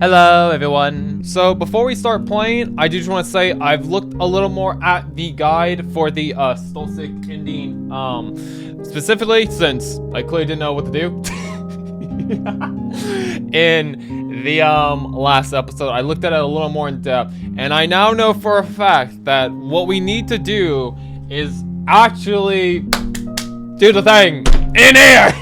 Hello everyone. So before we start playing, I just want to say I've looked a little more at the guide for the Stolsic ending, specifically since I clearly didn't know what to do. In the last episode, I looked at it a little more in depth, and I now know for a fact that what we need to do is actually do the thing in here.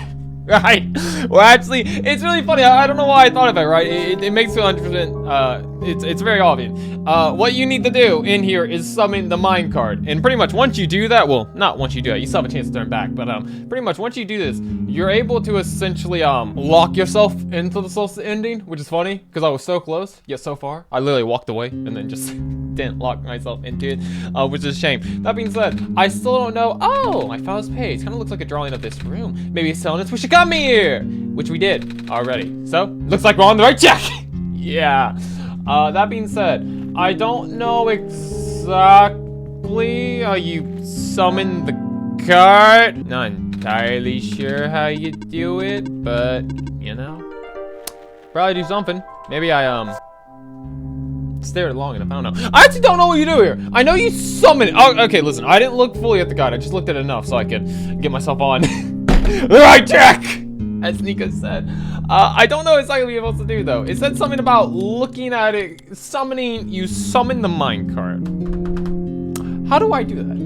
Right? Well, actually, it's really funny. I don't know why I thought of it, right? It makes me 100%, it's very obvious. What you need to do in here is summon the minecart. And pretty much once you do that, well, not once you do it, you still have a chance to turn back, but pretty much once you do this, you're able to essentially lock yourself into the solstice ending, which is funny, because I was so close, yet so far. I literally walked away and then just didn't lock myself into it, which is a shame. That being said, I still don't know. Oh, I found this page. Kind of looks like a drawing of this room. Maybe it's telling us we should come here, which we did already. So, looks like we're on the right track. Yeah. That being said, I don't know exactly how you summon the cart. Not entirely sure how you do it, but, you know, probably do something. Maybe I, stared long enough, I don't know. I actually don't know what you do here. I know you summon it. Oh, okay, listen, I didn't look fully at the guide. I just looked at it enough so I could get myself on the right track, as Nika said. I don't know exactly what you're supposed to do, though. It said something about looking at it, summoning, you summon the minecart. How do I do that?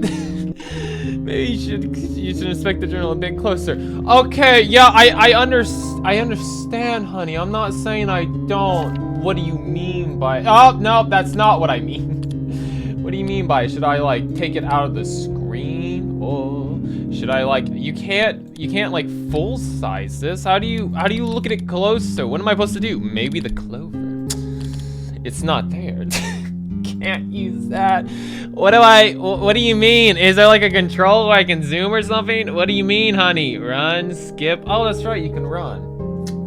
Maybe you should inspect the journal a bit closer. Okay, yeah, I understand, honey. I'm not saying I don't. What do you mean by? Oh no, that's not what I mean. What do you mean by? Should I like take it out of the screen, or should I like? You can't like full size this. How do you look at it closer? What am I supposed to do? Maybe the clover. It's not there. Can't use that. What do you mean? Is there like a control where I can zoom or something? What do you mean, honey? Run, skip. Oh, that's right, you can run.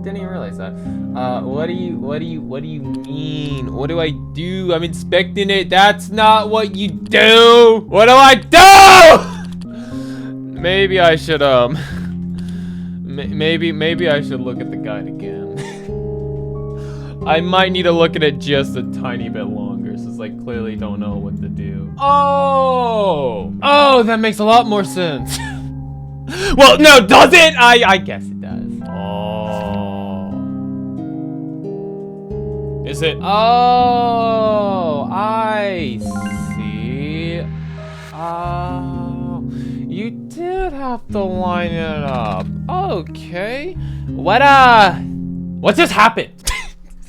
Didn't even realize that. What do you mean? What do I do? I'm inspecting it. That's not what you do. What do I do? Maybe I should maybe I should look at the guide again. I might need to look at it just a tiny bit longer, since I clearly don't know what to do. Oh, that makes a lot more sense. Well, no, does it? I guess it does. Oh, is it? Oh, I see. Oh, you did have to line it up. Okay. What just happened?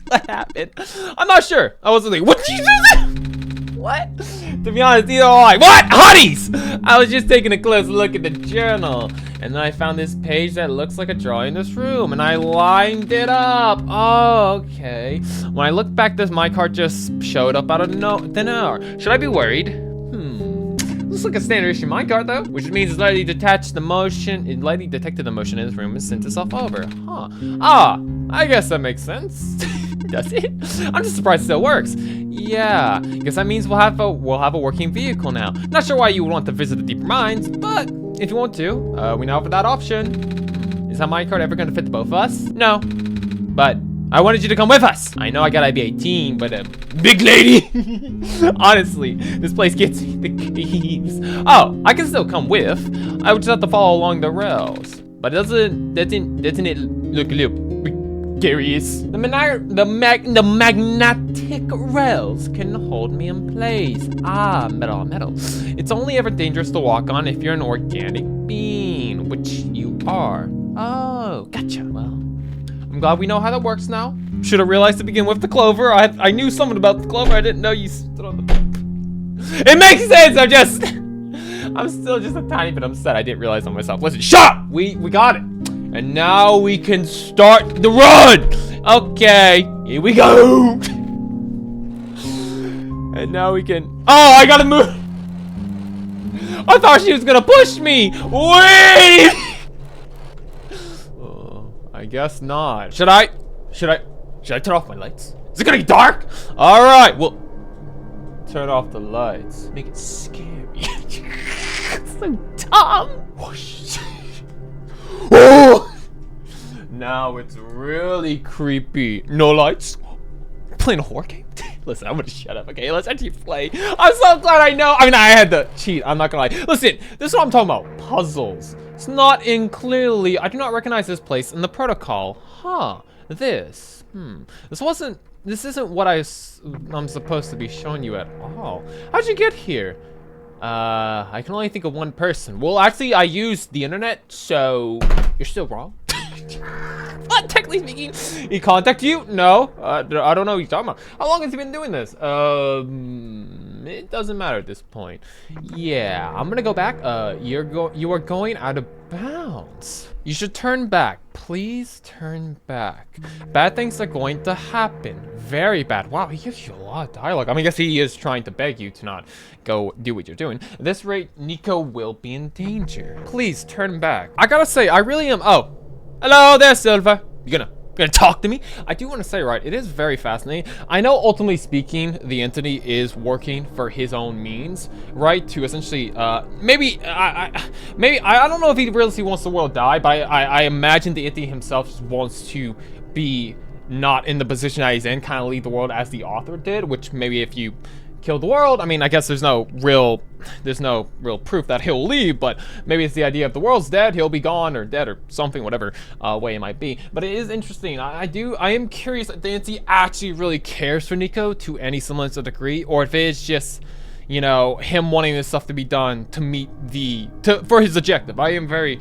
What happened? I'm not sure. I wasn't like, what did you do? What? To be honest, either like, what? Honeys! I was just taking a close look at the journal, and then I found this page that looks like a drawing in this room, and I lined it up. Oh, okay. When I looked back, this minecart just showed up out of thin air. Should I be worried? Looks like a standard issue minecart though, which means it's lightly detected the motion in this room and sent itself over. Huh. Ah, I guess that makes sense. Does it? I'm just surprised it still works. Yeah, guess that means we'll have a working vehicle now. Not sure why you would want to visit the deeper mines, but if you want to, we now have that option. Is that minecart ever gonna fit the both of us? No, but I wanted you to come with us. I know I gotta be 18, but big lady. Honestly, this place gets me the creeps. Oh, I can still come with. I would just have to follow along the rails. But doesn't it look a little curious? The magnetic rails can hold me in place. Ah, metal on metal. It's only ever dangerous to walk on if you're an organic being, which you are. Oh, gotcha. Well, I'm glad we know how that works now. Should have realized to begin with the clover. I knew something about the clover. I didn't know you stood on the... It makes sense. I'm still just a tiny bit upset. I didn't realize on myself. Listen, shut up! We got it. And now we can start the run. Okay, here we go. And now we can... Oh, I gotta move. I thought she was gonna push me. Wait! I guess not. Should I turn off my lights? Is it gonna be dark? All right, well, turn off the lights. Make it scary. It's so dumb. Whoosh. Oh! Now it's really creepy. No lights. playing a horror game? Listen, I'm gonna shut up, okay? Let's actually play. I'm so glad I know. I mean, I had to cheat. I'm not gonna lie. Listen, this is what I'm talking about. Puzzles. It's not in clearly. I do not recognize this place in the protocol. Huh. This. This isn't what I'm supposed to be showing you at all. How'd you get here? I can only think of one person. Well, actually, I used the internet, so you're still wrong. What? Technically speaking, he contacted you? No, I don't know what you're talking about. How long has he been doing this? It doesn't matter at this point. Yeah, I'm gonna go back. You are going out of bounds. You should turn back. Please turn back. Bad things are going to happen. Very bad. Wow, he gives you a lot of dialogue. I mean, I guess he is trying to beg you to not go do what you're doing. At this rate, Nico will be in danger. Please turn back. I gotta say, I really am. Oh. Hello there, Silver. You gonna talk to me? I do want to say, right, it is very fascinating. I know, ultimately speaking, the entity is working for his own means, right? To essentially, maybe I don't know if he really wants the world to die, but I imagine the entity himself just wants to be not in the position that he's in, kind of lead the world as the author did, which maybe if you kill the world, I mean, I guess there's no real proof that he'll leave, but maybe it's the idea if the world's dead, he'll be gone or dead or something, whatever way it might be. But it is interesting. I am curious if the entity actually really cares for Nico to any semblance of degree, or if it's just, you know, him wanting this stuff to be done to meet for his objective. I am very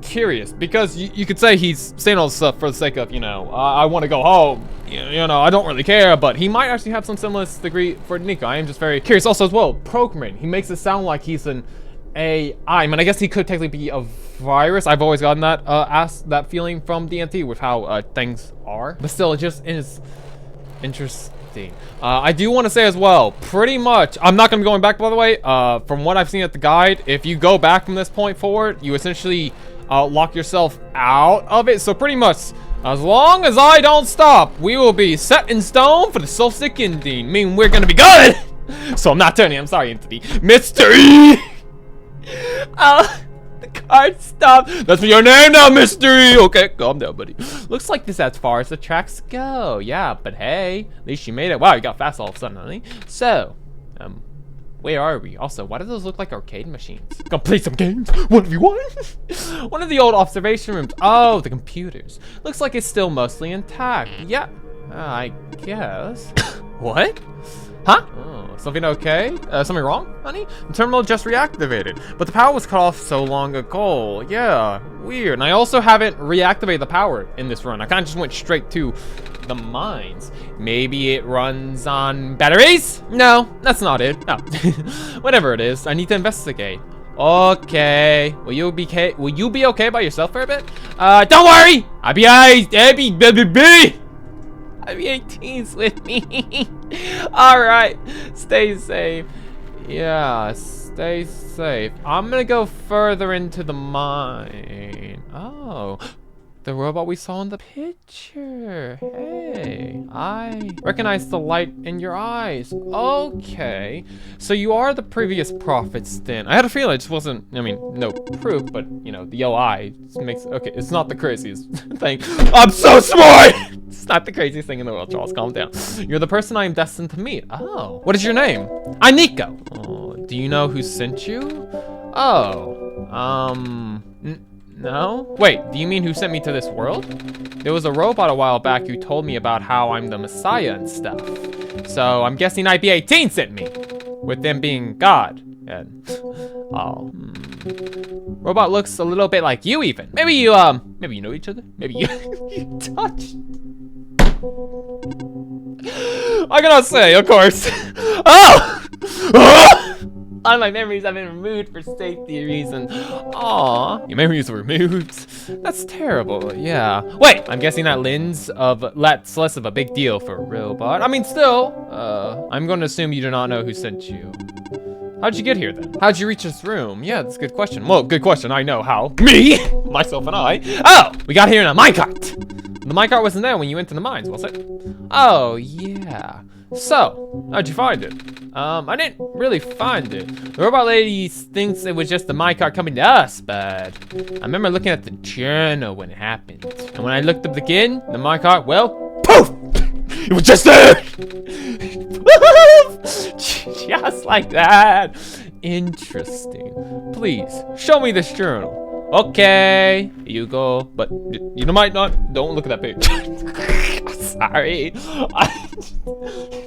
curious, because you could say he's saying all this stuff for the sake of, you know, I want to go home. You know, I don't really care, but he might actually have some semblance degree for Nico. I am just very curious. Also, as well, programming. He makes it sound like he's an AI. I mean, I guess he could technically be a virus. I've always gotten that feeling from DNT with how things are, but still, it just is interesting. I do want to say as well, pretty much, I'm not going to be going back, by the way. From what I've seen at the guide, if you go back from this point forward, you essentially lock yourself out of it. So pretty much, as long as I don't stop, we will be set in stone for the Solstice ending. I mean, we're going to be good. So I'm not turning. I'm sorry, entity. Mystery. The card stopped. That's your name now, Mystery. Okay, calm down, buddy. Looks like this is as far as the tracks go. Yeah, but hey, at least you made it. Wow, you got fast all of a sudden, honey. So, where are we? Also, why do those look like arcade machines? Gonna play some games? 1v1? One of the old observation rooms. Oh, the computers. Looks like it's still mostly intact. Yeah, I guess. What? Huh? Oh, something okay? Something wrong, honey? The terminal just reactivated, but the power was cut off so long ago. Yeah, weird. And I also haven't reactivated the power in this run. I kind of just went straight to the mines. Maybe it runs on batteries? No, that's not it. No. Whatever it is, I need to investigate. Okay. Will you be okay by yourself for a bit? Don't worry! I'll be 18's with me. Alright, stay safe. Yeah, stay safe. I'm gonna go further into the mine. Oh, the robot we saw in the picture. Hey, I recognize the light in your eyes. Okay, so you are the previous prophets then. I had a feeling it just wasn't, I mean, no proof, but you know, the yellow eye makes, okay, it's not the craziest thing. I'm so smart! It's not the craziest thing in the world, Charles, calm down. You're the person I am destined to meet. Oh, what is your name? I'm Nico. Oh, do you know who sent you? Oh, no? Wait, do you mean who sent me to this world? There was a robot a while back who told me about how I'm the Messiah and stuff. So I'm guessing IB-18 sent me, with them being God. And, oh, robot looks a little bit like you even. Maybe you know each other? Maybe you touched. I cannot say, of course. Oh! All my memories have been removed for safety reasons. Aww, your memories were removed. That's terrible, yeah. Wait, I'm guessing that's less of a big deal for a robot. I mean, still, I'm going to assume you do not know who sent you. How'd you get here then? How'd you reach this room? Yeah, that's a good question. Well, good question. I know how. Me, myself, and I. Oh, we got here in a minecart. The minecart wasn't there when you went to the mines, was it? Oh, yeah. So, how'd you find it? I didn't really find it. The robot lady thinks it was just the minecart coming to us, but I remember looking at the journal when it happened. And when I looked up again, the minecart, well, poof! It was just there! Just like that. Interesting. Please, show me this journal. Okay, here you go. But you might not. Don't look at that page. Sorry.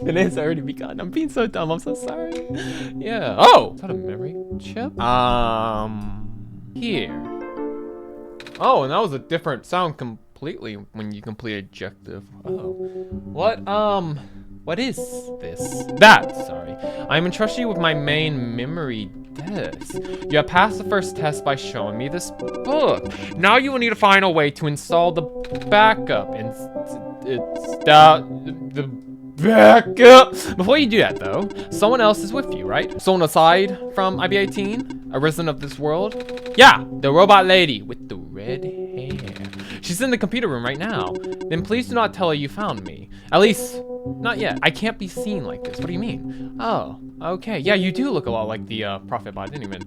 It has already begun. I'm being so dumb. I'm so sorry. Yeah. Oh, is that a memory chip? Here. Oh, and that was a different sound completely when you complete objective. Oh. What is this? Sorry. I'm entrusting you with my main memory disk. You have passed the first test by showing me this book. Now you will need to find a way to install the backup. And the backup. Before you do that, though, someone else is with you, right? Someone aside from IB-18, a resident of this world. Yeah, the robot lady with the red hair. She's in the computer room right now. Then please do not tell her you found me. At least, not yet. I can't be seen like this. What do you mean? Oh, okay. Yeah, you do look a lot like the Prophet Bot. I didn't even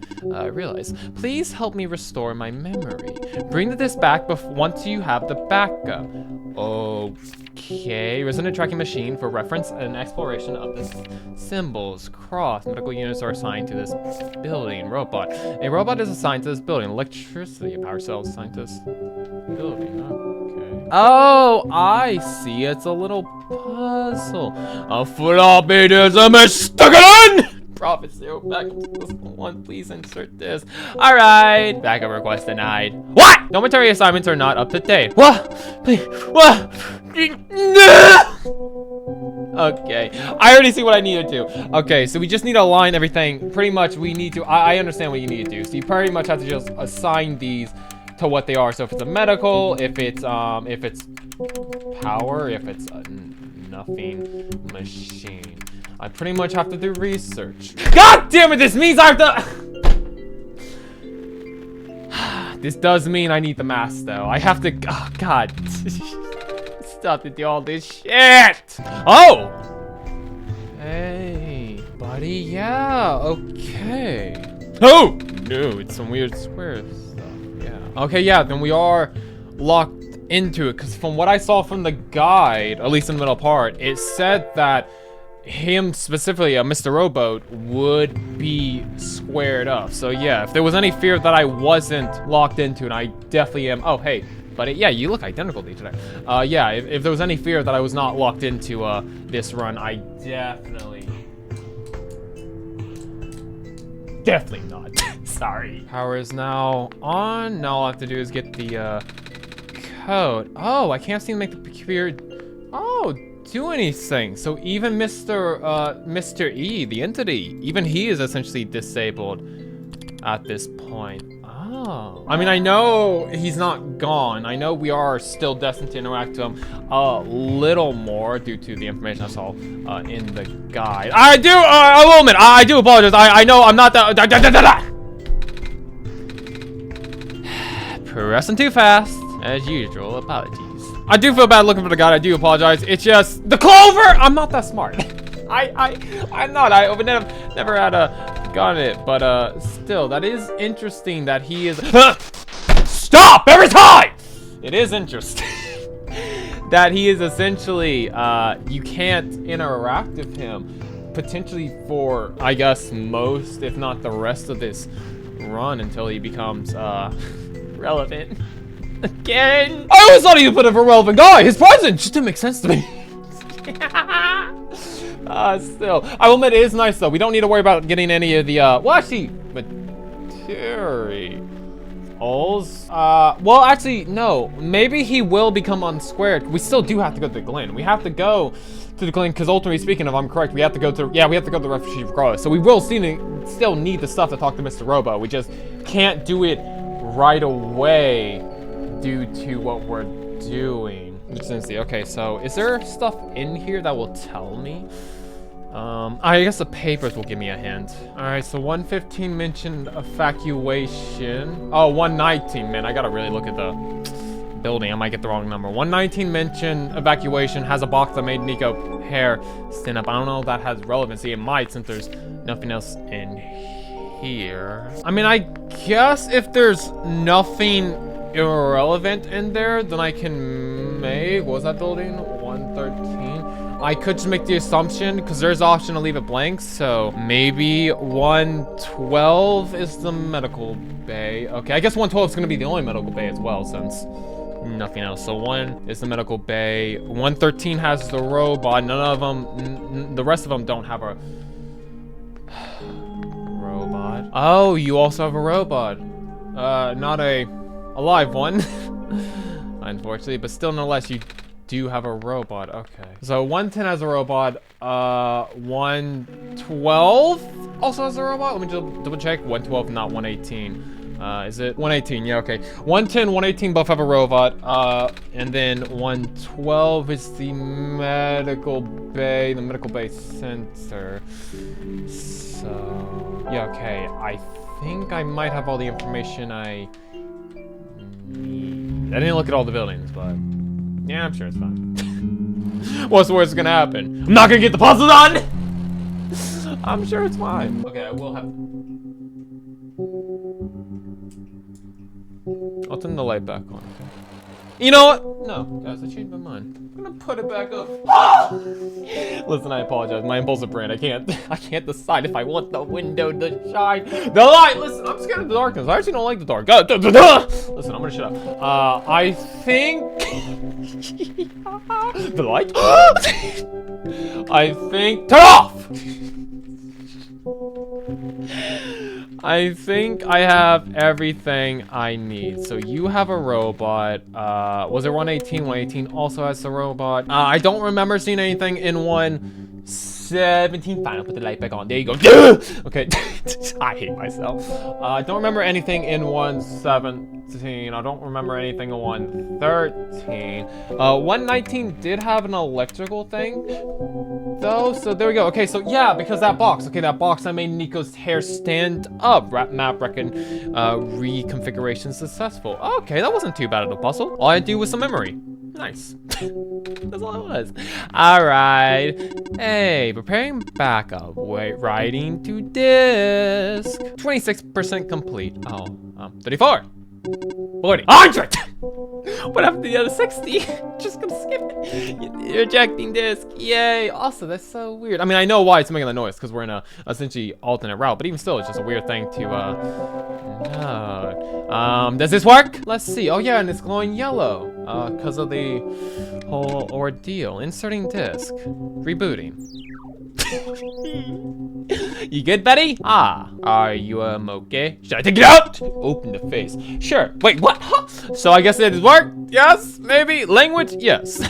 realize. Please help me restore my memory. Bring the disc back once you have the backup. Okay. Resonant tracking machine for reference and exploration of the symbols. Cross. Medical units are assigned to this building. Robot. A robot is assigned to this building. Electricity power cells assigned to this building. Okay. Oh, I see. It's a little puzzle. A floppy disk. Stuck it in! Prophet 0 back to this one. Please insert this. Alright. Backup request denied. What? Dormitory assignments are not up to date. What? Please. What? Okay. I already see what I need to do. Okay, so we just need to align everything. Pretty much we need to. I understand what you need to do. So you pretty much have to just assign these to what they are. So if it's a medical, if it's power, if it's a nothing machine. I pretty much have to do research. God damn it, this means I have to... This does mean I need the mask, though. I have to... Oh, God. Stop to do all this shit. Oh! Hey, buddy. Yeah, okay. Oh! No, it's some weird square stuff. Yeah. Okay, yeah, then we are locked into it. Because from what I saw from the guide, at least in the middle part, it said that him specifically, Mr. Rowboat, would be squared up. So yeah, if there was any fear that I wasn't locked into, and I definitely am. Oh, hey, buddy. Yeah, you look identical to each other. Yeah, if there was any fear that I was not locked into this run, I definitely not. Sorry. Power is now on. Now all I have to do is get the code. Oh, I can't seem to make the computer. Oh, do anything. So even Mr. E, the entity, even he is essentially disabled at this point. Oh. I mean, I know he's not gone. I know we are still destined to interact with him a little more due to the information I saw in the guide. I do, a little bit. I do apologize. I know I'm not that. Pressing too fast, as usual. Apologies. I do feel bad looking for the guide. I do apologize. It's just the clover. I'm not that smart. I'm not. I would never had gotten it. But still, that is interesting that he is. Stop every time. It is interesting that he is essentially. You can't interact with him potentially for, I guess, most, if not the rest of this run until he becomes relevant. Again. I always thought he would put a relevant guy. His presence just didn't make sense to me. Still, I will admit it is nice though. We don't need to worry about getting any of the well, actually, materials. Well, actually, no. Maybe he will become unsquared. We still do have to go to the Glen. We have to go to the Glen because ultimately speaking, if I'm correct, we have to go to we have to go to the refugee regardless. So we will still need the stuff to talk to Mr. Robo. We just can't do it right away due to what we're doing. Okay, so is there stuff in here that will tell me? I guess the papers will give me a hint. All right, so 115 mentioned evacuation. Oh, 119, man, I gotta really look at the building. I might get the wrong number. 119 mentioned evacuation, has a box that made Nico hair stand up. I don't know if that has relevancy. It might, since there's nothing else in here. I mean, I guess if there's nothing irrelevant in there, then I can make, what was that building? 113. I could just make the assumption, because there's an option to leave it blank, so maybe 112 is the medical bay. Okay, I guess 112 is going to be the only medical bay as well, since nothing else. So 1 is the medical bay. 113 has the robot. None of them, the rest of them don't have a robot. Oh, you also have a robot. Not a live one, unfortunately, but still nonetheless, you do have a robot. Okay. So 110 has a robot. 112 also has a robot. Let me just double check. 112, not 118. Is it 118? Yeah, okay. 110, 118 both have a robot. And then 112 is the medical bay center. So, yeah, okay. I think I might have all the information I need. I didn't look at all the buildings, but yeah, I'm sure it's fine. What's the worst gonna happen? I'm not gonna get the puzzle done! I'm sure it's fine. Okay, I will have... I'll turn the light back on, okay? You know what? No, guys, I changed my mind. I'm gonna put it back up. Listen, I apologize. My impulsive brain. I can't decide if I want the window to shine. The light. Listen, I'm scared of the darkness. I actually don't like the dark. Listen, I'm gonna shut up. I think the light. I think turn off. I think I have everything I need. So you have a robot. Was it 118? 118 also has a robot. I don't remember seeing anything in 117. Fine, I'll put the light back on. There you go. Okay. I hate myself. I don't remember anything in 117. I don't remember anything in 113. 119 did have an electrical thing, though. So there we go. Okay, so yeah, because that box. Okay, that box, I made Nico's hair stand up. Map reconfiguration successful. Okay, that wasn't too bad of a puzzle. All I had to do was some memory. Nice. That's all it was. All right. Hey, preparing backup. Wait, writing to disk. 26% complete. Oh, 34. 40. 100! What happened to the other 60? Just gonna skip it. Ejecting disk. Yay. Also, that's so weird. I mean, I know why it's making the noise, because we're in a essentially alternate route, but even still, it's just a weird thing to, no. Does this work? Let's see. Oh, yeah, and it's glowing yellow, because of the whole ordeal. Inserting disk. Rebooting. You good, Betty? Ah, are you, okay? Should I take it out? Open the face. Sure. Wait, what? Huh? So I guess it has worked? Yes? Maybe? Language? Yes.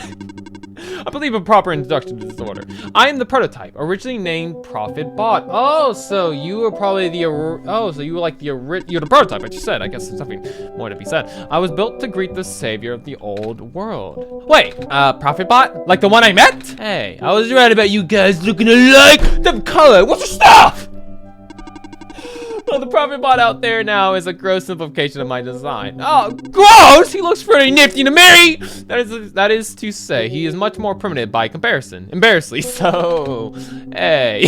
I believe a proper introduction to this order. I am the prototype, originally named Prophet Bot. Oh, so you were probably the, so you were like you're the prototype, like you said. I guess there's something more to be said. I was built to greet the savior of the old world. Wait, Prophet Bot? Like the one I met? Hey, I was right about you guys looking alike. The color, what's your stuff? Well, the Prophet Bot out there now is a gross simplification of my design. Oh, gross! He looks pretty nifty to me! That is to say, he is much more primitive by comparison. Embarrassingly so. Hey.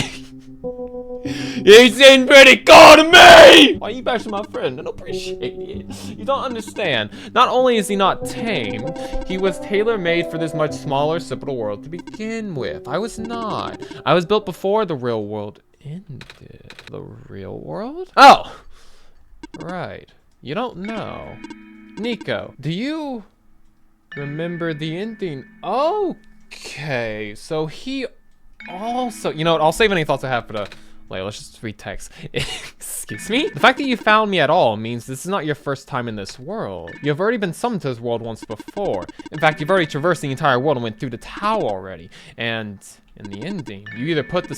He seemed pretty cool to me! Why are you bashing my friend? I don't appreciate it. You don't understand. Not only is he not tame, he was tailor-made for this much smaller, simple world to begin with. I was not. I was built before the real world ended. The real world? Oh! Right. You don't know. Nico, do you remember the ending? Okay, so he also... You know what, I'll save any thoughts I have for the... Wait, let's just read text. Excuse me? The fact that you found me at all means this is not your first time in this world. You have already been summoned to this world once before. In fact, you've already traversed the entire world and went through the tower already. And in the ending, you either put in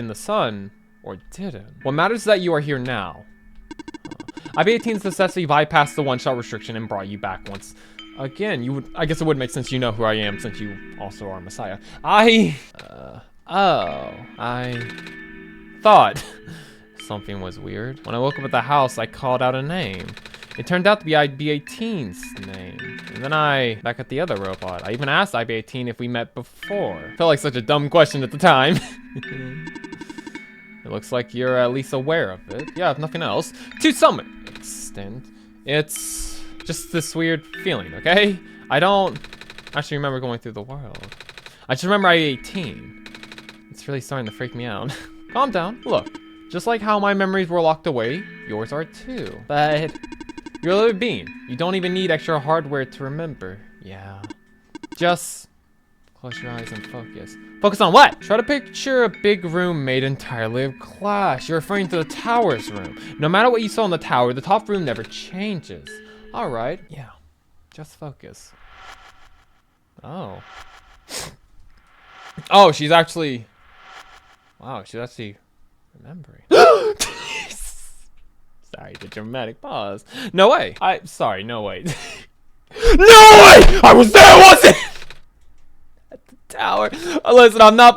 the sun, or didn't. What matters is that you are here now. IB-18 successfully bypassed the one-shot restriction and brought you back once again. I guess it would make sense you know who I am since you also are Messiah. I thought something was weird. When I woke up at the house, I called out a name. It turned out to be IB-18's name. And then back at the other robot, I even asked IB-18 if we met before. Felt like such a dumb question at the time. It looks like you're at least aware of it. Yeah, if nothing else. To some extent, it's just this weird feeling, okay? I don't actually remember going through the world. I just remember I-18. It's really starting to freak me out. Calm down. Look, just like how my memories were locked away, yours are too. But you're a living being. You don't even need extra hardware to remember. Yeah. Just close your eyes and focus. Focus on what? Try to picture a big room made entirely of glass. You're referring to the tower's room. No matter what you saw in the tower, the top room never changes. All right. Yeah. Just focus. Oh. Oh, she's actually... Wow, she's actually remembering. Sorry, the dramatic pause. No way. Sorry, no way. No way! I was there, wasn't at the tower. Listen, I'm not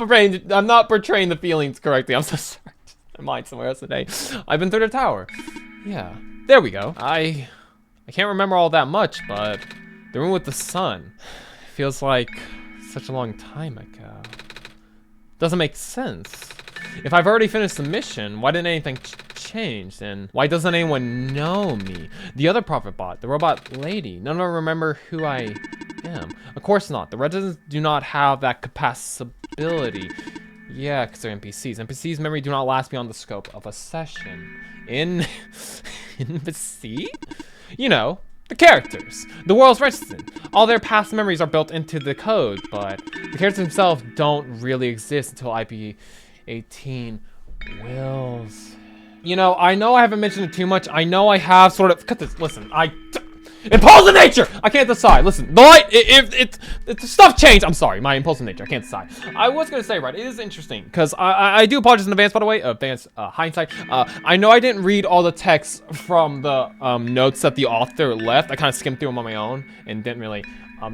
portraying the feelings correctly. I'm so sorry. My mind's somewhere else today. I've been through the tower. Yeah. There we go. I can't remember all that much, but the room with the sun feels like such a long time ago. Doesn't make sense. If I've already finished the mission, why didn't anything change? And why doesn't anyone know me? The other prophet bot, the robot lady, none of them remember who I am. Of course not. The residents do not have that capacity. Yeah, because they're NPCs. NPCs' memory do not last beyond the scope of a session. NPC? You know, the characters. The world's resident. All their past memories are built into the code, but the characters themselves don't really exist until IP18 wills. You know, I know I haven't mentioned it too much. I know I have sort of... Cut this. Listen, impulsive nature! I can't decide. Listen, the light, if stuff changed. I'm sorry, my impulsive nature. I can't decide. I was gonna say, right, it is interesting because I do apologize in advance, by the way. Advance hindsight. I know I didn't read all the text from the notes that the author left. I kind of skimmed through them on my own and didn't really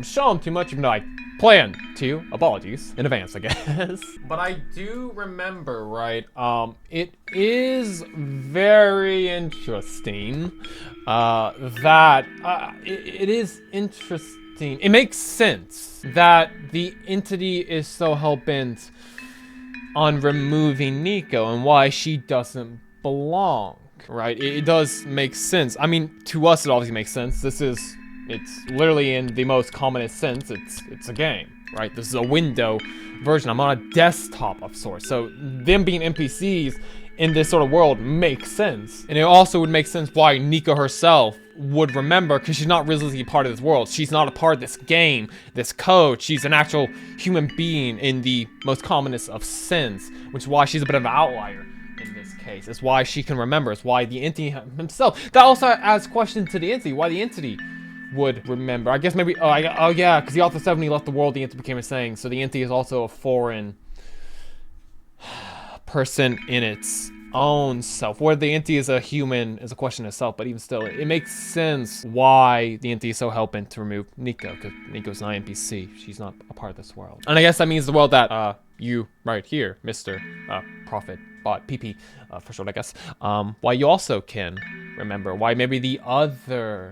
show them too much, even though I plan to. Apologies in advance, I guess. But I do remember, right? It is very interesting. It is interesting. It makes sense that the entity is so hell-bent on removing Nico and why she doesn't belong, right? It does make sense. I mean, to us, it obviously makes sense. It's literally in the most commonest sense. It's a game, right? This is a window version. I'm on a desktop of sorts. So them being NPCs in this sort of world makes sense. And it also would make sense why Nico herself would remember, because she's not really a part of this world. She's not a part of this game, this code. She's an actual human being in the most commonest of sense, which is why she's a bit of an outlier in this case. It's why she can remember. It's why the entity himself. That also adds question to the entity. Why the entity would remember. I guess maybe, oh yeah, because the author said when he left the world, the entity became a saying. So the entity is also a foreign person in its own self. Whether the entity is a human is a question itself, but even still, it makes sense why the entity is so hell-bent to remove Nico, because Nico's not an NPC. She's not a part of this world. And I guess that means the world that you right here, Mr. Prophet Bot, PP, for short, I guess, why you also can remember. Why maybe the other...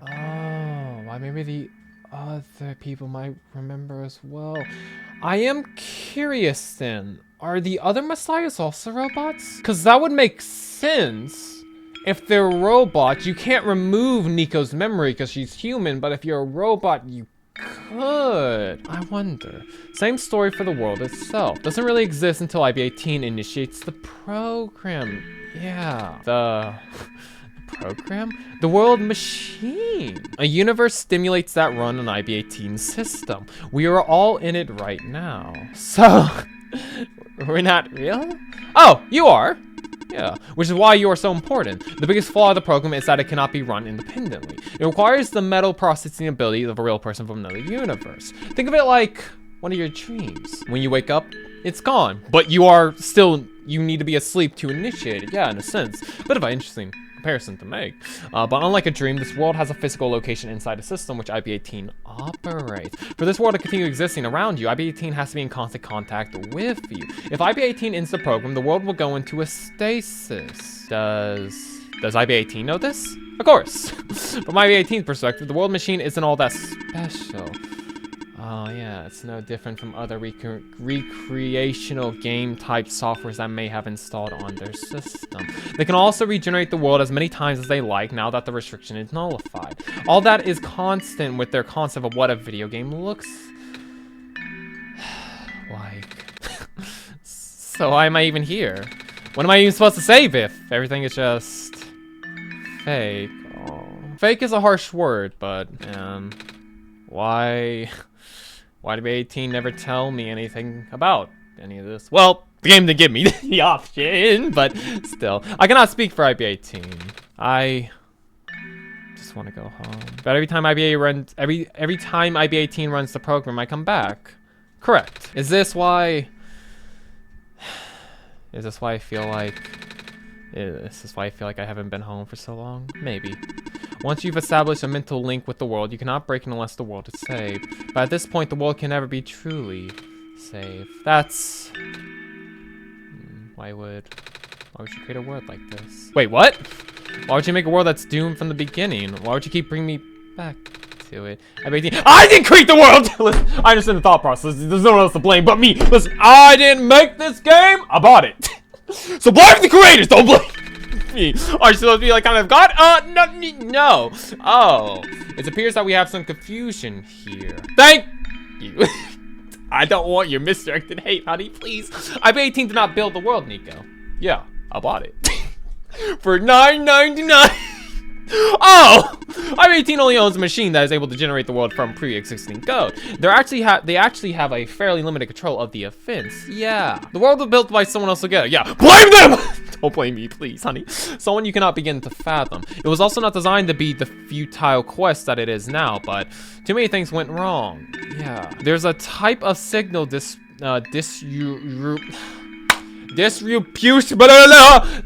why maybe the other people might remember as well. I am curious then, are the other messiahs also robots? Because that would make sense. If they're robots, you can't remove Nico's memory because she's human, but if you're a robot, you could. I wonder. Same story for the world itself. Doesn't really exist until IB-18 initiates the program. Yeah. The program? The world machine. A universe stimulates that run on IB-18's system. We are all in it right now. So, we're not real? Oh, you are. Yeah, which is why you are so important. The biggest flaw of the program is that it cannot be run independently. It requires the mental processing ability of a real person from another universe. Think of it like one of your dreams. When you wake up, it's gone, but you need to be asleep to initiate it. Yeah, in a sense. Bit of an interesting comparison to make. But unlike a dream, this world has a physical location inside a system which IB-18 operates. For this world to continue existing around you, IB-18 has to be in constant contact with you. If IB-18 ends the program, the world will go into a stasis. Does IB-18 know this? Of course. From IB-18's perspective, the world machine isn't all that special. Oh yeah, it's no different from other recreational game type softwares that may have installed on their system. They can also regenerate the world as many times as they like now that the restriction is nullified. All that is constant with their concept of what a video game looks like. So why am I even here? What am I even supposed to save if everything is just fake? Oh. Fake is a harsh word, but why did B18 never tell me anything about any of this? Well, the game didn't give me the option, but still, I cannot speak for IB18. I just want to go home. But every time every time IB18 runs the program, I come back. Correct. Is this why I feel like I haven't been home for so long? Maybe. Once you've established a mental link with the world, you cannot break it unless the world is saved. But at this point, the world can never be truly saved. That's... Why would you create a world like this? Wait, what? Why would you make a world that's doomed from the beginning? Why would you keep bringing me back to it? I didn't create the world! Listen, I understand the thought process. There's no one else to blame but me. Listen, I didn't make this game. I bought it. So blame the creators. Don't blame me. Are you supposed to be like kind of God? No. Oh, it appears that we have some confusion here. Thank you. I don't want your misdirected hate, honey. Please. IB18 did not build the world, Nico. Yeah, I bought it for $9.99. Oh! IB18 only owns a machine that is able to generate the world from pre-existing code. They actually have a fairly limited control of the offense. Yeah. The world was built by someone else together. Yeah. Blame them! Don't blame me, please, honey. Someone you cannot begin to fathom. It was also not designed to be the futile quest that it is now, but too many things went wrong. Yeah. There's a type of signal disrepute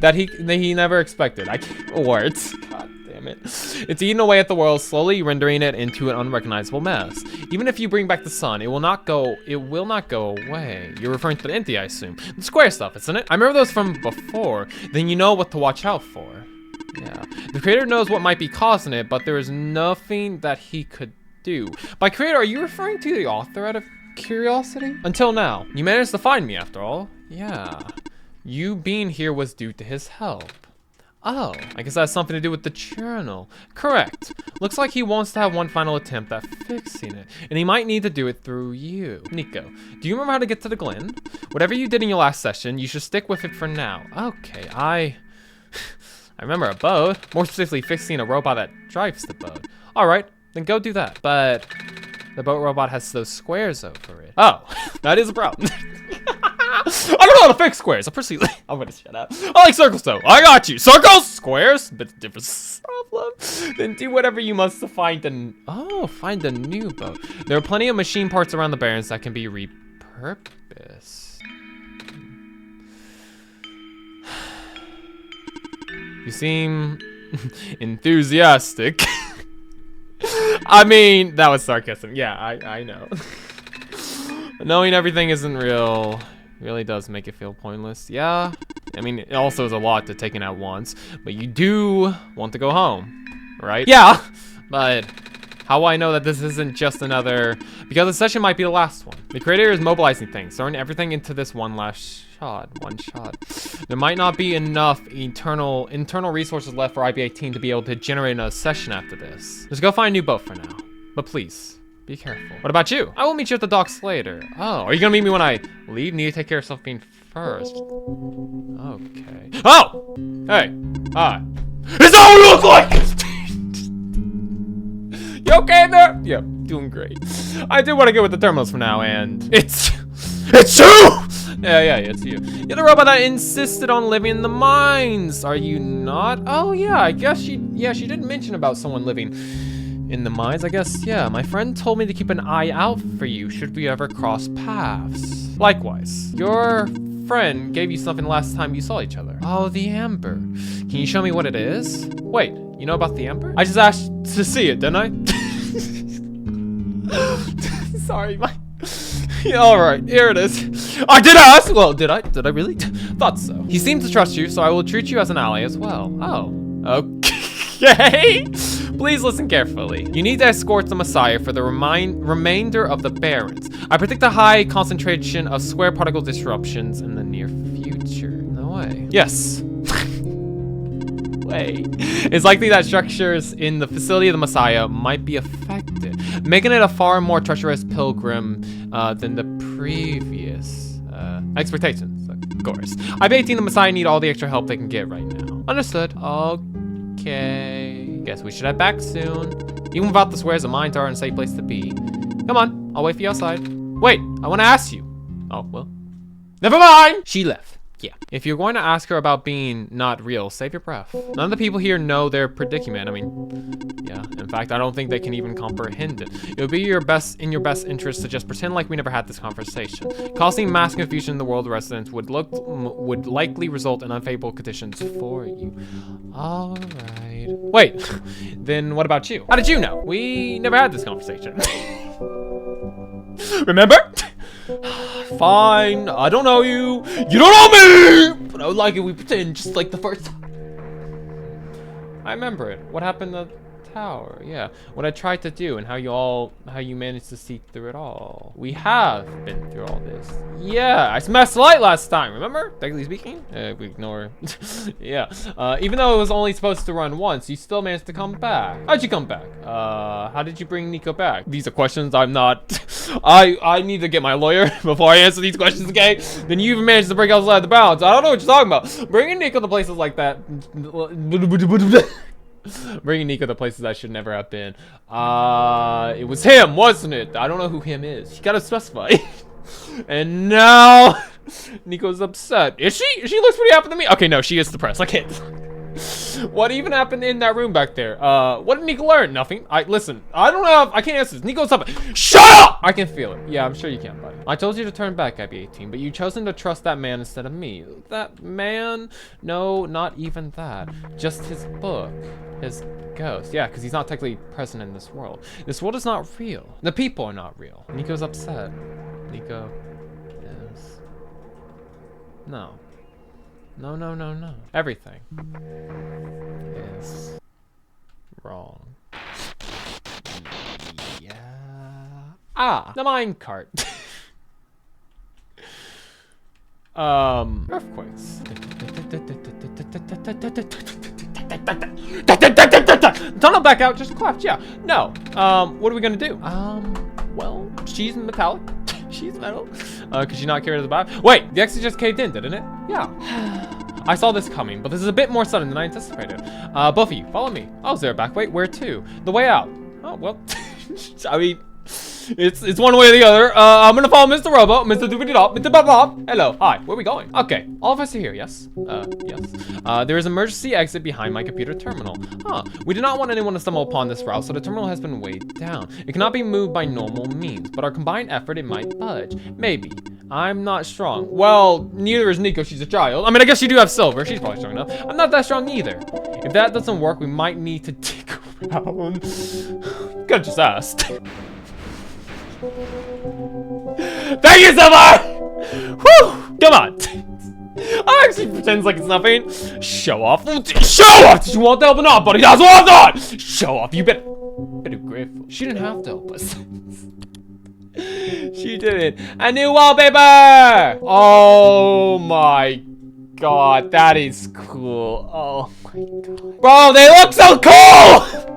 that he never expected. I can't words. God damn it. It's eating away at the world, slowly rendering it into an unrecognizable mess. Even if you bring back the sun, it will not go away. You're referring to the empty, I assume. The square stuff, isn't it? I remember those from before. Then you know what to watch out for. Yeah. The creator knows what might be causing it, but there is nothing that he could do. By creator, are you referring to the author out of curiosity? Until now, you managed to find me after all. Yeah. You being here was due to his help. Oh, I guess that has something to do with the journal. Correct. Looks like he wants to have one final attempt at fixing it, and he might need to do it through you. Nico, do you remember how to get to the Glen? Whatever you did in your last session, you should stick with it for now. Okay, I remember a boat. More specifically, fixing a robot that drives the boat. All right, then go do that. But the boat robot has those squares over it. Oh, that is a problem. I don't know how to fix squares. I'm gonna shut up. I like circles though. I got you. Circles, squares, but different problem. Then do whatever you must to find a new boat. There are plenty of machine parts around the Barrens that can be repurposed. You seem enthusiastic. I mean, that was sarcasm. Yeah, I know. Knowing everything isn't real really does make it feel pointless. Yeah, I mean, it also is a lot to take in at once, but you do want to go home, right? Yeah, but how will I know that this isn't just another, because the session might be the last one. The creator is mobilizing things, throwing everything into this one shot. There might not be enough internal resources left for IB18 to be able to generate another session after this. Just go find a new boat for now, but please, be careful. What about you? I will meet you at the docks later. Oh, are you gonna meet me when I leave? Need to take care of something first. Okay. Oh! Hey. Hi. Is that what you look like? You okay in there? Yeah, doing great. I do want to get with the terminals for now, and it's you! Yeah, it's you. You're the robot that insisted on living in the mines, are you not? Oh yeah, I guess she did mention about someone living in the mines, I guess. Yeah, my friend told me to keep an eye out for you should we ever cross paths. Likewise, your friend gave you something last time you saw each other. Oh, the amber. Can you show me what it is? Wait, you know about the amber? I just asked to see it, didn't I? Sorry, yeah, all right, here it is. I did ask. Well, did I really? Thought so. He seemed to trust you, so I will treat you as an ally as well. Oh, okay. Please listen carefully. You need to escort the Messiah for the remainder of the Barrens. I predict a high concentration of square particle disruptions in the near future. No way. Yes. Way. It's likely that structures in the facility of the Messiah might be affected, making it a far more treacherous pilgrim than the previous. Expectations, of course. I'm 18, the Messiah need all the extra help they can get right now. Understood. Okay. Guess we should head back soon. Even without the swears, the mines are an unsafe place to be. Come on, I'll wait for you outside. Wait, I want to ask you. Oh, well. Never mind! She left. Yeah. If you're going to ask her about being not real, save your breath. None of the people here know their predicament. I mean, yeah. In fact, I don't think they can even comprehend it. It would be in your best interest to just pretend like we never had this conversation. Causing mass confusion in the world residents would likely result in unfavorable conditions for you. All right. Wait. Then what about you? How did you know? We never had this conversation. Remember? Fine, I don't know you. You don't know me! But I would like it we pretend just like the first time. I remember it. What happened to the tower? Yeah. What I tried to do and how you managed to see through it all. We have been through all this. Yeah, I smashed the light last time, remember? Technically speaking. We ignore. Yeah. Even though it was only supposed to run once, you still managed to come back. How'd you come back? How did you bring Nico back? These are questions I'm not. I need to get my lawyer before I answer these questions, okay? Then you even managed to break outside the bounds. I don't know what you're talking about. Bringing Nico to places like that. Bringing Nico to places I should never have been. It was him, wasn't it? I don't know who him is. You gotta specify. And now Nico's upset. Is she? She looks pretty happy to me. Okay, no, she is depressed. I can't. What even happened in that room back there? What did Nico learn? Nothing. Listen, I can't answer this. Nico's up. Shut up! I can feel it. Yeah, I'm sure you can, buddy. I told you to turn back, IB-18, but you chosen to trust that man instead of me. That man? No, not even that. Just his book. His ghost. Yeah, because he's not technically present in this world. This world is not real. The people are not real. Nico's upset. Nico is... No. No, no, no, no. Everything is wrong. Yeah. Ah, the minecart. Earthquakes. Tunnel back out, just collapsed, yeah. No. What are we gonna do? Well, she's metallic. She's metal. Could she not carry to the bottom? Wait, the exit just caved in, didn't it? Yeah. I saw this coming, but this is a bit more sudden than I anticipated. Both of you, follow me. Oh, is there a back way? Where to? The way out. Oh, well. I mean, it's one way or the other. I'm gonna follow Mr. Robo, Mr. Doobity-Dop, Mr. Bob. Hello, hi, where are we going? Okay, all of us are here, yes? Yes. There is an emergency exit behind my computer terminal. Huh, we do not want anyone to stumble upon this route, so the terminal has been weighed down. It cannot be moved by normal means, but our combined effort, it might budge. Maybe. I'm not strong. Well, neither is Nico, she's a child. I mean, I guess you do have Silver, she's probably strong enough. I'm not that strong either. If that doesn't work, we might need to dig around. Could've just asked. Thank you, Silver! Whew! Come on. I actually pretends like it's nothing. Show off. Show off! Did you want the help or not, buddy? That's what I thought! Show off. You better be grateful. She didn't have to help us. She didn't. A new wallpaper! Oh my god, that is cool. Oh my god. Bro, they look so cool!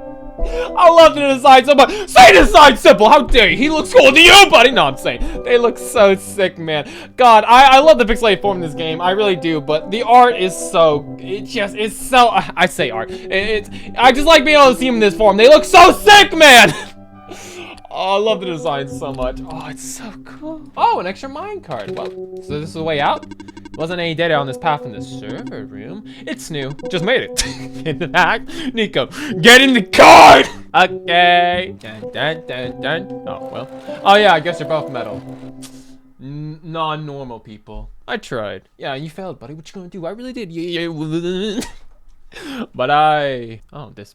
I love the design so much. Say design simple. How dare you? He looks cooler than you, buddy. No, I'm saying they look so sick, man. God, I love the pixelated form in this game. I really do. But the art is so. It's so. I say art. I just like being able to see them in this form. They look so sick, man. Oh, I love the design so much. Oh, it's so cool. Oh, an extra minecart. Well, so this is the way out? Wasn't any data on this path in the server room. It's new. Just made it. In the back. Nico, get in the cart! Okay. Dun, dun, dun, dun. Oh, well. Oh, yeah, I guess you're both metal. Non-normal people. I tried. Yeah, you failed, buddy. What you gonna do? I really did. Yeah. But Oh, this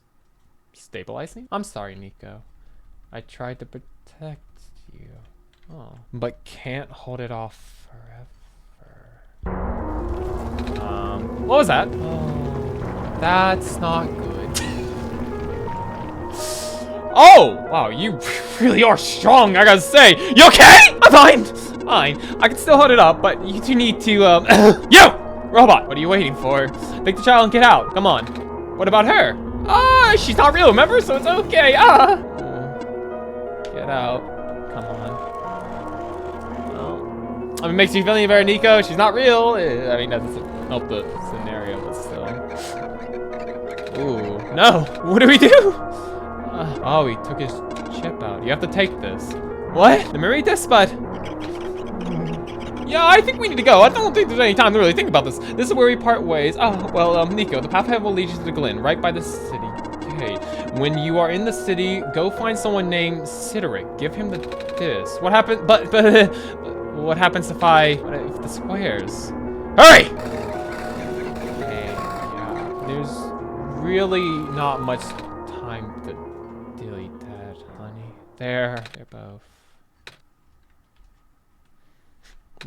stabilizing? I'm sorry, Nico. I tried to protect you. Oh. But can't hold it off forever. What was that? Oh, that's not good. Oh, wow, you really are strong, I gotta say. You okay? I'm fine. Fine. I can still hold it up, but you two need to, You! Robot, what are you waiting for? Take the child and get out. Come on. What about her? She's not real, remember? So it's okay. Get out. Come on. I mean, makes you feeling very Nico. She's not real. I mean, that doesn't help the scenario, but still. Ooh, no. What do we do? Oh, he took his chip out. You have to take this. What? Let me read this, bud. Yeah, I think we need to go. I don't think there's any time to really think about this. This is where we part ways. Oh, well, Nico, the path ahead will lead you to the Glen, right by the city. Okay. When you are in the city, go find someone named Sideric. Give him this. What happened? But what happens if the squares? Hurry! Okay, yeah. There's really not much time to delete that, honey. They're both.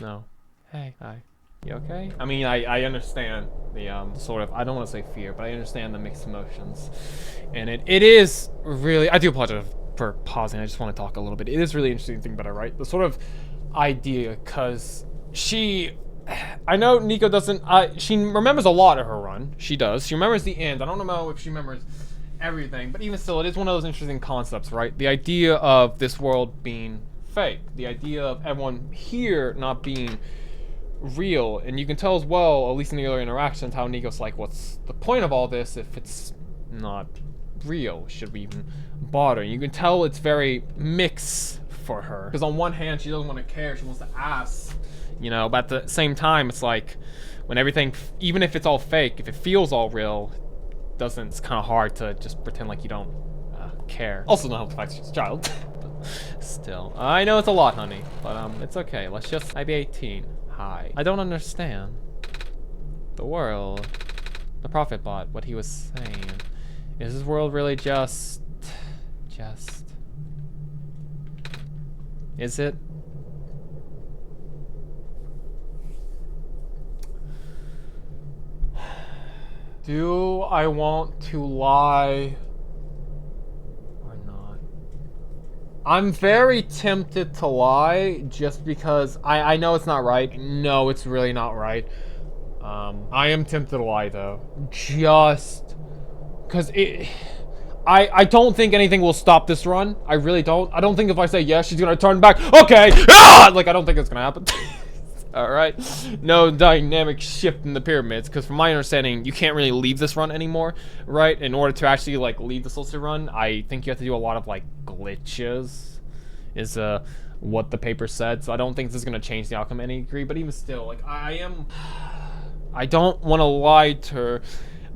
No. Hey, hi. You okay? I mean, I understand the sort of, I don't want to say fear, but I understand the mixed emotions. And it is really, I do apologize for pausing. I just want to talk a little bit. It is really interesting to think about it, right? The sort of idea, because I know Nico doesn't, she remembers a lot of her run. She does. She remembers the end. I don't know if she remembers everything, but even still, it is one of those interesting concepts, right? The idea of this world being fake. The idea of everyone here not being real. And you can tell as well, at least in the earlier interactions, how Nico's like, what's the point of all this if it's not real? Should we even bother? You can tell it's very mixed for her. Because on one hand, she doesn't want to care. She wants to ask, you know, but at the same time, it's like, when everything, even if it's all fake, if it feels all real, it's kind of hard to just pretend like you don't care. Also not help the fact she's a child. Still, I know it's a lot, honey, but it's okay. Let's just, I be 18. Hi. I don't understand. The world. The prophet bot, what he was saying. Is this world really just... Is it? Do I want to lie? I'm very tempted to lie just because I know it's not right. No, it's really not right. I am tempted to lie though. Just because I don't think anything will stop this run. I really don't. I don't think if I say yes, she's gonna turn back. Okay! Ah! Like, I don't think it's gonna happen. Alright. No dynamic shift in the pyramids, because from my understanding, you can't really leave this run anymore, right? In order to actually, like, leave the Solstice run, I think you have to do a lot of, like, glitches, is, what the paper said. So I don't think this is gonna change the outcome to any degree, but even still, like, I don't want to lie to her,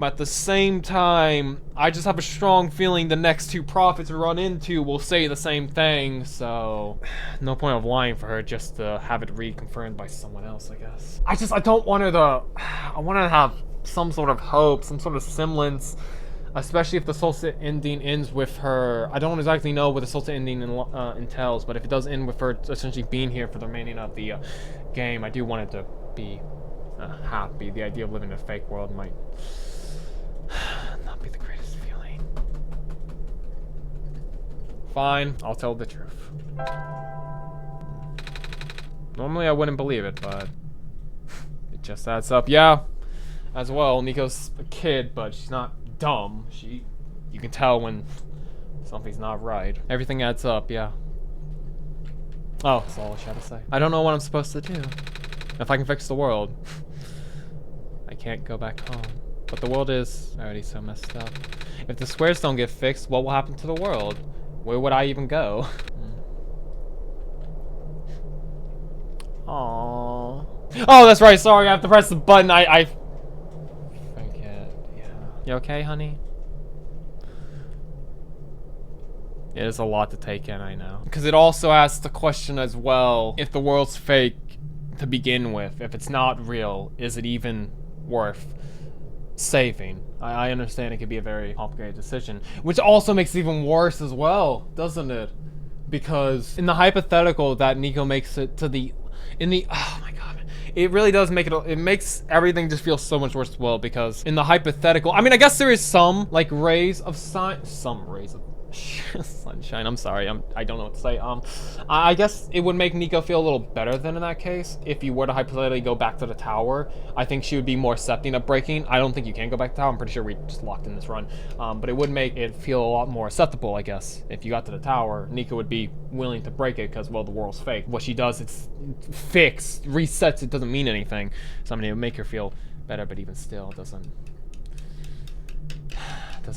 but at the same time, I just have a strong feeling the next two prophets we run into will say the same thing, so no point of lying for her just to have it reconfirmed by someone else, I guess. I don't want her to, I want her to have some sort of hope, some sort of semblance, especially if the Solstice ending ends with her. I don't exactly know what the Solstice ending entails, but if it does end with her essentially being here for the remaining of the game, I do want it to be happy. The idea of living in a fake world might not be the greatest feeling. Fine, I'll tell the truth. Normally I wouldn't believe it, but it just adds up. Yeah, as well, Nico's a kid, but she's not dumb. You can tell when something's not right. Everything adds up, yeah. Oh, that's all I had to say. I don't know what I'm supposed to do. If I can fix the world, I can't go back home. But the world is already so messed up. If the squares don't get fixed, what will happen to the world? Where would I even go? Aww. Oh, that's right. Sorry, I have to press the button. I forget. Yeah. You okay, honey? It is a lot to take in, I know. Because it also asks the question as well, if the world's fake to begin with, if it's not real, is it even worth saving? I understand it could be a very complicated decision, which also makes it even worse as well, doesn't it? Because in the hypothetical that Nico makes it to the, oh my god, it really does make it makes everything just feel so much worse as well, because in the hypothetical, I mean, I guess there is some, like, rays of Sunshine, I'm sorry, I don't know what to say. I guess it would make Nico feel a little better than in that case. If you were to hypothetically go back to the tower, I think she would be more accepting of breaking. I don't think you can go back to the tower. I'm pretty sure we just locked in this run. But it would make it feel a lot more acceptable, I guess. If you got to the tower, Nico would be willing to break it because, well, the world's fake. What she does, it's fixed, resets, it doesn't mean anything. So, I mean, it would make her feel better, but even still, it doesn't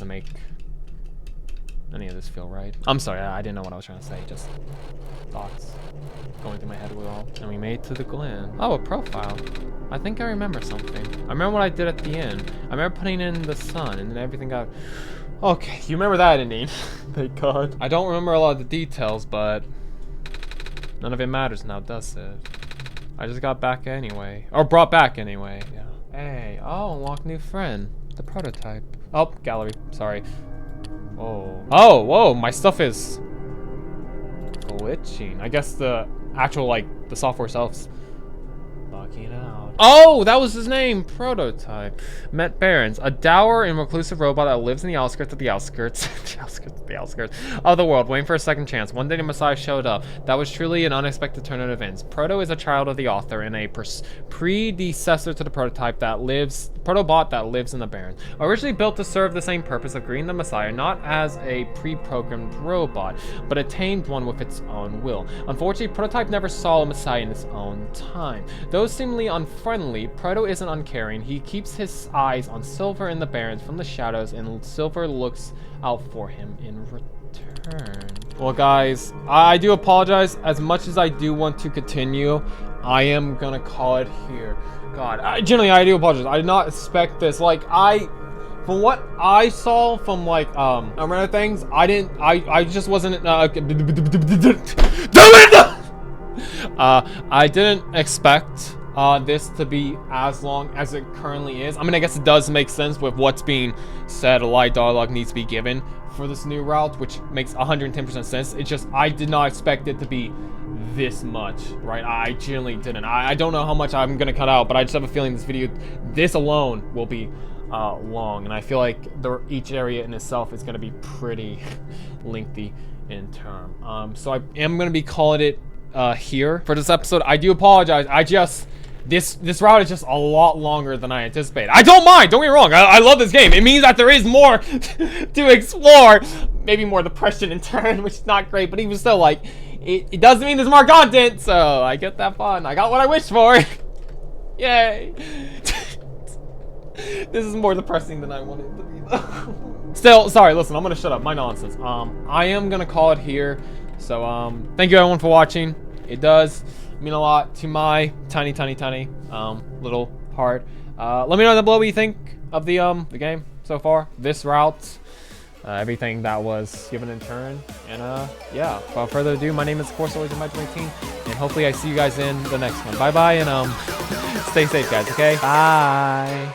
make any of this feel right. I'm sorry, I didn't know what I was trying to say. Just thoughts going through my head were all. And we made it to the Glen. Oh, a profile. I think I remember something. I remember what I did at the end. I remember putting in the sun and then everything got... Okay, you remember that ending. Thank God. I don't remember a lot of the details, but none of it matters now, does it? I just got back anyway. Or brought back anyway. Yeah. Hey, oh, unlock new friend. The prototype. Oh, gallery. Sorry. Whoa. Oh, whoa, my stuff is glitching. I guess the actual, like, the software itself's bugging out. Oh, that was his name, Prototype. Met Barons, a dour and reclusive robot that lives in the outskirts of the outskirts, the outskirts of the world, waiting for a second chance. One day the Messiah showed up. That was truly an unexpected turn of events. Proto is a child of the author and a predecessor to the prototype that lives, Protobot that lives in the Barrens. Originally built to serve the same purpose of greeting the Messiah, not as a pre-programmed robot, but a tamed one with its own will. Unfortunately, Prototype never saw a Messiah in its own time. Though seemingly unfriendly, Proto isn't uncaring. He keeps his eyes on Silver and the Barons from the shadows, and Silver looks out for him in return. Well, guys, I do apologize. As much as I do want to continue, I am gonna call it here. God, I do apologize. I did not expect this. Like, from what I saw from, like, other things, I just wasn't, I didn't expect this to be as long as it currently is. I mean, I guess it does make sense with what's being said. A lot of dialogue needs to be given for this new route, which makes 110% sense. It's just, I did not expect it to be this much, right? I genuinely didn't. I don't know how much I'm gonna cut out, but I just have a feeling this video, this alone, will be long, and I feel like each area in itself is gonna be pretty lengthy in term. So I am gonna be calling it here for this episode. I do apologize. This route is just a lot longer than I anticipated. I don't mind, don't get me wrong. I love this game. It means that there is more to explore. Maybe more depression in turn, which is not great, but even still, like, it doesn't mean there's more content, so I get that fun. I got what I wished for. Yay. This is more depressing than I wanted it to be, though. Still, sorry, listen, I'm gonna shut up. My nonsense. I am gonna call it here. So, thank you everyone for watching. It does mean a lot to my tiny little heart. Let me know down below what you think of the game so far, this route, everything that was given in turn, and yeah, without further ado, my name is of course always Imagine18, and hopefully I see you guys in the next one. Bye bye, and stay safe, guys. Okay, bye.